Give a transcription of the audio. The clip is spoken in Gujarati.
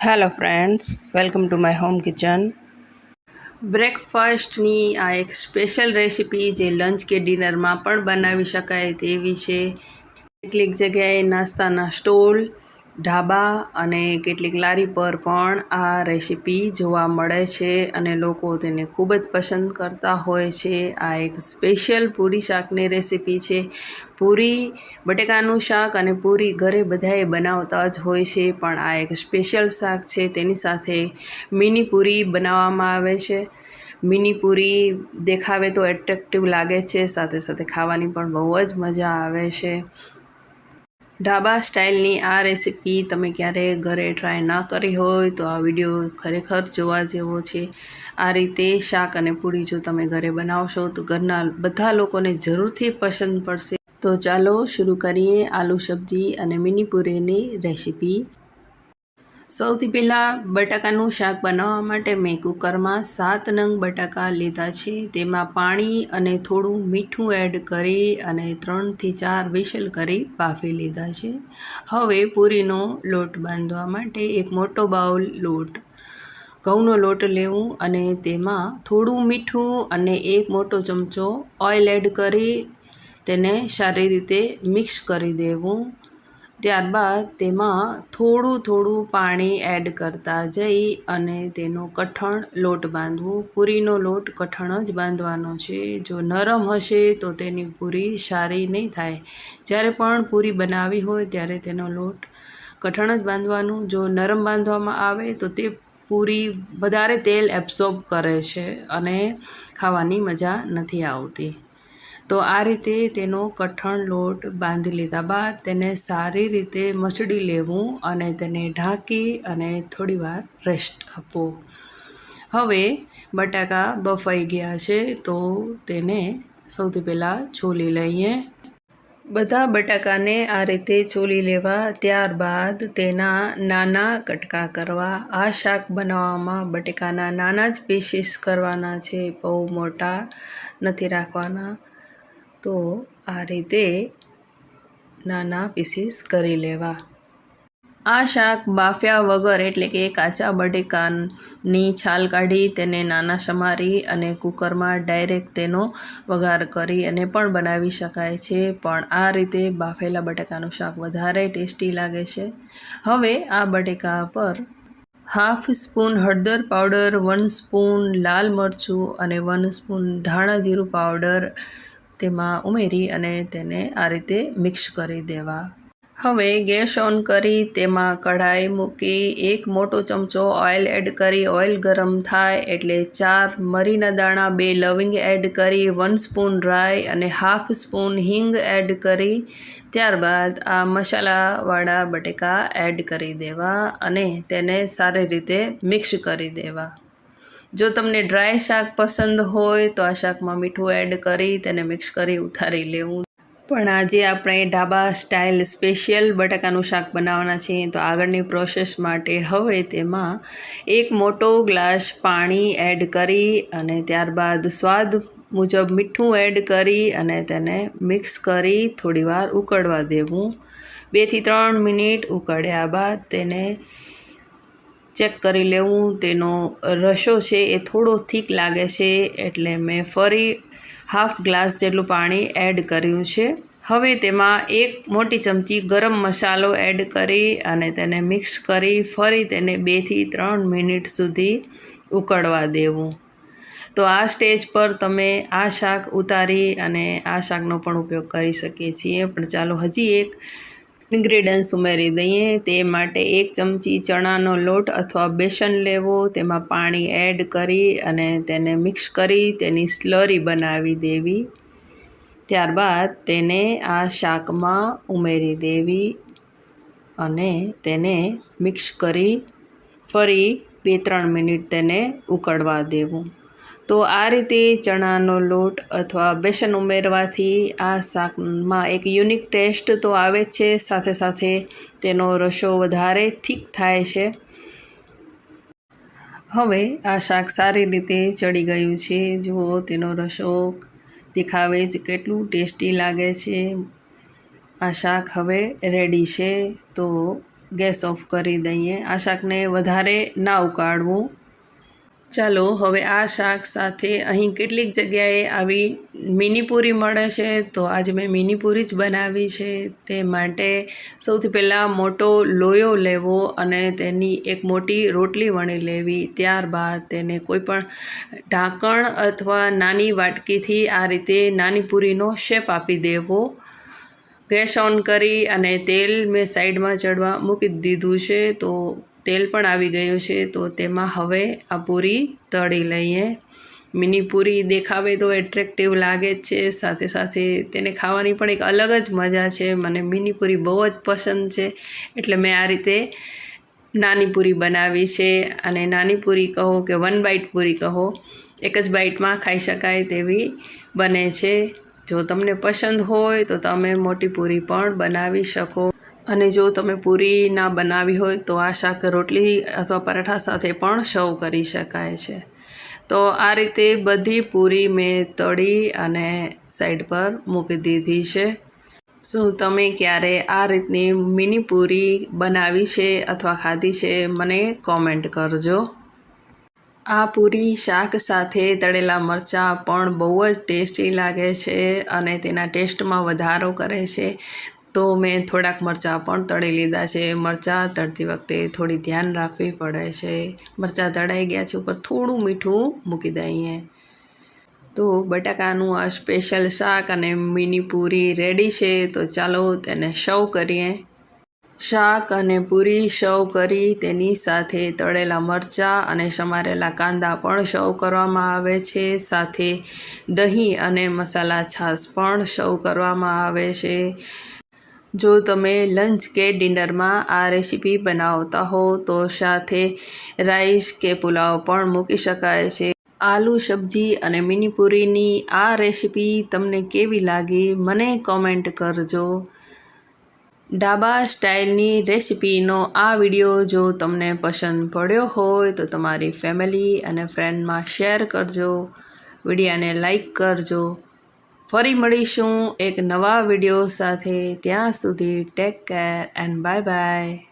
Hello friends, welcome to my home kitchen. બ્રેકફાસ્ટની આ એક સ્પેશિયલ રેસીપી જે લંચ કે ડિનરમાં પણ બનાવી શકાય તેવી છે. કેટલીક જગ્યાએ નાસ્તાના સ્ટોલ, ઢાબા અને કેટલીક લારી પર પણ આ રેસીપી જોવા મળે છે અને લોકો તેને ખૂબ જ પસંદ કરતા હોય છે. આ એક સ્પેશિયલ પૂરી શાકની રેસીપી છે. પૂરી બટેકાનું શાક અને પૂરી ઘરે બધાએ બનાવતા જ હોય છે, પણ આ એક સ્પેશિયલ શાક છે. તેની સાથે મિની પૂરી બનાવવામાં આવે છે. મિની પૂરી દેખાવે તો એટ્રેક્ટિવ લાગે છે, સાથે સાથે ખાવાની પણ બહુ જ મજા આવે છે. ઢાબા સ્ટાઇલની આ રેસીપી તમે ક્યારેય ઘરે ટ્રાય ના કરી હોય તો આ વિડીયો ખરેખર જોવા જેવો છે. આ રીતે શાક અને પૂરી જો તમે ઘરે બનાવશો તો ઘરના બધા લોકોને જરૂરથી પસંદ પડશે. તો ચાલો શરૂ કરીએ આલુ સબ્જી અને મિની પૂરીની રેસીપી. સૌથી પહેલાં બટાકાનું શાક બનાવવા માટે મેં કુકરમાં 7 નંગ બટાકા લીધા છે. તેમાં પાણી અને થોડું મીઠું એડ કરી અને 3 થી 4 વિસલ કરી બાફી લીધા છે. હવે પૂરીનો લોટ બાંધવા માટે એક મોટો બાઉલ ઘઉંનો લોટ લેવું અને તેમાં થોડું મીઠું અને 1 મોટો ચમચો ઓઇલ એડ કરી તેને સારી રીતે મિક્સ કરી દેવું. ત્યારબાદ તેમાં થોડું પાણી એડ કરતા જઈ અને તેનો કઠણ લોટ બાંધવો. પૂરીનો લોટ કઠણ જ બાંધવાનો છે. જો નરમ હશે તો તેની પૂરી સારી નહીં થાય. જ્યારે પણ પૂરી બનાવવી હોય ત્યારે તેનો લોટ કઠણ જ બાંધવાનું. જો નરમ બાંધવામાં આવે તો તે પૂરી વધારે તેલ એબ્સોર્બ કરે છે અને ખાવાની મજા નથી આવતી. તો આ રીતે તેનો કઠણ લોટ બાંધી લીધા બાદ તેને સારી રીતે મસળી લેવું અને તેને ઢાંકી અને થોડીવાર રેસ્ટ આપવો. હવે બટાકા બફાઈ ગયા છે તો તેને સૌથી પહેલાં છોલી લઈએ. બધા બટાકાને આ રીતે છોલી લેવા. ત્યારબાદ તેના નાના કટકા કરવા. આ શાક બનાવવામાં બટાકાના નાના જ પીસીસ કરવાના છે, બહુ મોટા નથી રાખવાના. તો આ રીતે નાના પીસીસ કરી લેવા. આ શાક બાફ્યા વગર એટલે કે કાચા બટેકાની છાલ કાઢી તેને નાના સમારી અને કુકરમાં ડાયરેક્ટ તેનો વઘાર કરી અને પણ બનાવી શકાય છે, પણ આ રીતે બાફેલા બટાકાનું શાક વધારે ટેસ્ટી લાગે છે. હવે આ બટેકા પર ½ સ્પૂન હળદર પાવડર, 1 સ્પૂન લાલ મરચું અને 1 સ્પૂન ધાણા જીરું પાવડર તેમાં ઉમેરી અને તેને આ રીતે મિક્સ કરી દેવા. હવે ગેસ ઓન કરી તેમાં કઢાઈ મૂકી 1 મોટો ચમચો ઓઇલ એડ કરી ઓઇલ ગરમ થાય એટલે 4 મરીના દાણા, 2 લવિંગ એડ કરી 1 સ્પૂન રાઈ અને ½ સ્પૂન હિંગ એડ કરી ત્યારબાદ આ મસાલાવાળા બટેકા એડ કરી દેવા અને તેને સારી રીતે મિક્સ કરી દેવા. જો તમને ડ્રાય શાક પસંદ હોય તો આ શાકમાં મીઠું એડ કરી તેને મિક્સ કરી ઉતારી લેવું. પણ આજે આપણે ઢાબા સ્ટાઇલ સ્પેશિયલ બટાકાનું શાક બનાવવાના છીએ, તો આગળની પ્રોસેસ માટે હવે તેમાં 1 મોટો ગ્લાસ પાણી એડ કરી અને ત્યારબાદ સ્વાદ મુજબ મીઠું એડ કરી અને તેને મિક્સ કરી થોડીવાર ઉકળવા દેવું. 2 થી 3 મિનિટ ઉકળ્યા બાદ તેને ચેક કરી લેવું. તેનો રસો છે એ થોડો થીક લાગે છે એટલે મેં ફરી ½ ગ્લાસ જેટલું પાણી એડ કર્યું છે. હવે તેમાં 1 મોટી ચમચી ગરમ મસાલો એડ કરી અને તેને મિક્સ કરી ફરી તેને 2 થી 3 મિનિટ સુધી ઉકળવા દેવું. તો આ સ્ટેજ પર તમે આ શાક ઉતારી અને આ શાકનો પણ ઉપયોગ કરી શકીએ છીએ. પણ ચાલો હજી એક ઇન્ગ્રેડિયન્ટ્સ ઉમેરી દઈએ. તે માટે 1 ચમચી ચણાનો લોટ અથવા બેસન લેવો, તેમાં પાણી એડ કરી અને તેને મિક્સ કરી તેની સ્લરી બનાવી દેવી. ત્યારબાદ તેને આ શાકમાં ઉમેરી દેવી અને તેને મિક્સ કરી ફરી 2-3 મિનિટ તેને ઉકળવા દેવું. તો આ રીતે ચણાનો લોટ અથવા બેસન ઉમેરવાથી આ શાકમાં એક યુનિક ટેસ્ટ તો આવે છે, સાથે સાથે તેનો રસો વધારે થીક થાય છે. હવે આ શાક સારી રીતે ચડી ગયું છે. જુઓ તેનો રસો દેખાવે જ કેટલું ટેસ્ટી લાગે છે. આ શાક હવે રેડી છે. તો ગેસ ઓફ કરી દઈએ. આ શાકને વધારે ના ઉકાળવું. ચાલો હવે આ શાક સાથે અહીં કેટલીક જગ્યાએ આવી મિની પૂરી મળે છે, તો આજે મેં મિની પૂરી જ બનાવી છે. તે માટે સૌથી પહેલાં મોટો લોયો લેવો અને તેની એક મોટી રોટલી વણી લેવી. ત્યારબાદ તેને કોઈપણ ઢાંકણ અથવા નાની વાટકીથી આ રીતે નાની પૂરીનો શેપ આપી દેવો. ગેસ ઓન કરી અને તેલ મેં સાઈડમાં ચડવા મૂકી દીધું છે, તો તેલ પણ આવી ગયું છે. તો તેમાં હવે આ પૂરી તળી લઈએ. મિની પૂરી દેખાવે તો એટ્રેક્ટિવ લાગે જ છે, સાથે સાથે તેને ખાવાની પણ એક અલગ જ મજા છે. મને મિની પૂરી બહુ જ પસંદ છે, એટલે મેં આ રીતે નાની પૂરી બનાવી છે. અને નાની પૂરી કહો કે 1 બાઈટ પૂરી કહો, એક જ બાઈટમાં ખાઈ શકાય તેવી બને છે. જો તમને પસંદ હોય તો તમે મોટી પૂરી પણ બનાવી શકો. અને જો તમે પૂરી ના બનાવી હોય તો આ શાક રોટલી અથવા પરાઠા સાથે પણ સર્વ કરી શકાય છે. તો આ રીતે બધી પૂરી મેં તળી અને સાઈડ પર મૂકી દીધી છે. શું તમે ક્યારે આ રીતની મિની પૂરી બનાવી છે અથવા ખાધી છે? મને કોમેન્ટ કરજો. આ પૂરી શાક સાથે તળેલા મરચાં પણ બહુ જ ટેસ્ટી લાગે છે અને તેના ટેસ્ટમાં વધારો કરે છે. તો મેં થોડાક મરચાં પણ તળી લીધા છે. મરચાં તળતી વખતે થોડી ધ્યાન રાખવી પડે છે. મરચાં તળાઈ ગયા છે, ઉપર થોડું મીઠું મૂકી દઈએ. તો બટાકાનું આ સ્પેશિયલ શાક અને મિની પૂરી રેડી છે. તો ચાલો તેને સર્વ કરીએ. શાક અને પૂરી સર્વ કરી તેની સાથે તળેલા મરચાં અને સમારેલા કાંદા પણ સર્વ કરવામાં આવે છે. સાથે દહીં અને મસાલા છાશ પણ સર્વ કરવામાં આવે છે. જો તમે લંચ કે ડિનરમાં આ રેસીપી બનાવતા હો તો સાથે રાઈસ કે પુલાવ પણ મૂકી શકાય છે. આલુ સબ્જી અને મિની પૂરીની આ રેસીપી તમને કેવી લાગી મને કોમેન્ટ કરજો. ઢાબા સ્ટાઇલની રેસીપીનો આ વિડીયો જો તમને પસંદ પડ્યો હોય તો તમારી ફેમિલી અને ફ્રેન્ડમાં શેર કરજો. વિડીયોને લાઈક કરજો. ફરી મળીશું એક નવા વિડીયો સાથે. ત્યાં સુધી take care and bye bye.